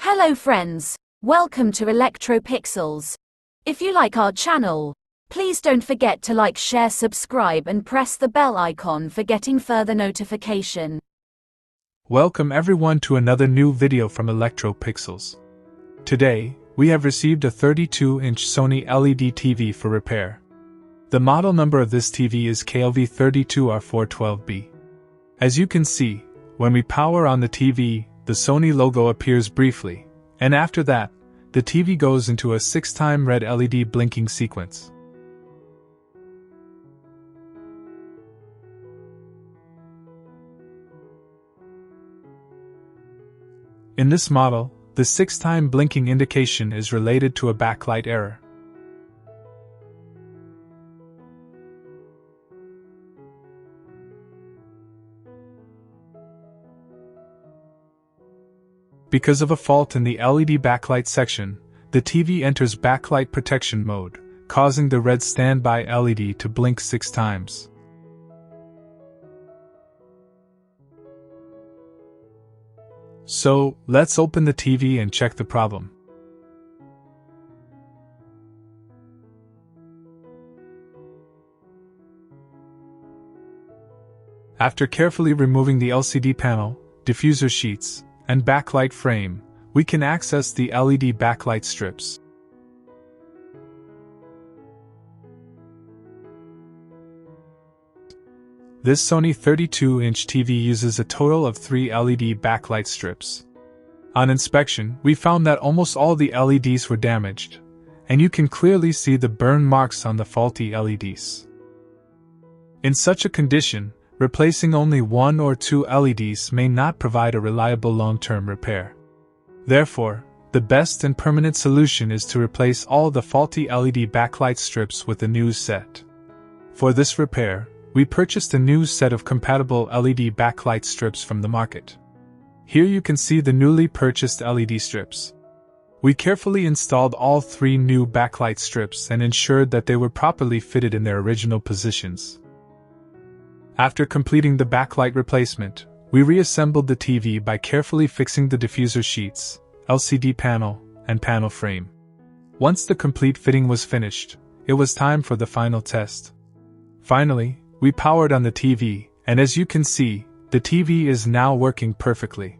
Hello friends, welcome to Electro Pixels. If you like our channel, please don't forget to like, share, subscribe and press the bell icon for getting further notification. Welcome everyone to another new video from Electro Pixels. Today, we have received a 32-inch Sony LED TV for repair. The model number of this TV is KLV-32R412B. As you can see, when we power on the TV, the Sony logo appears briefly, and after that, the TV goes into a 6-time red LED blinking sequence. In this model, the 6-time blinking indication is related to a backlight error. Because of a fault in the LED backlight section, the TV enters backlight protection mode, causing the red standby LED to blink 6 times. So, let's open the TV and check the problem. After carefully removing the LCD panel, diffuser sheets, and backlight frame, we can access the LED backlight strips. This Sony 32-inch TV uses a total of 3 LED backlight strips. On inspection, we found that almost all the LEDs were damaged, and you can clearly see the burn marks on the faulty LEDs. In such a condition, replacing only 1 or 2 LEDs may not provide a reliable long-term repair. Therefore, the best and permanent solution is to replace all the faulty LED backlight strips with a new set. For this repair, we purchased a new set of compatible LED backlight strips from the market. Here you can see the newly purchased LED strips. We carefully installed all 3 new backlight strips and ensured that they were properly fitted in their original positions. After completing the backlight replacement, we reassembled the TV by carefully fixing the diffuser sheets, LCD panel, and panel frame. Once the complete fitting was finished, it was time for the final test. Finally, we powered on the TV, and as you can see, the TV is now working perfectly.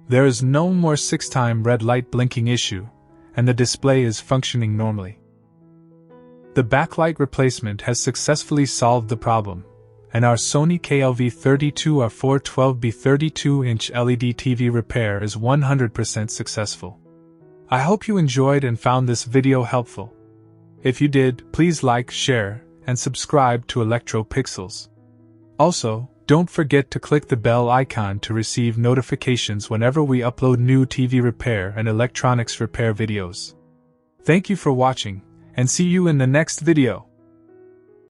There is no more 6-time red light blinking issue, and the display is functioning normally. The backlight replacement has successfully solved the problem, and our Sony KLV-32R412B 32-inch LED TV repair is 100% successful. I hope you enjoyed and found this video helpful. If you did, please like, share, and subscribe to Electro Pixels. Also, don't forget to click the bell icon to receive notifications whenever we upload new TV repair and electronics repair videos. Thank you for watching, and see you in the next video.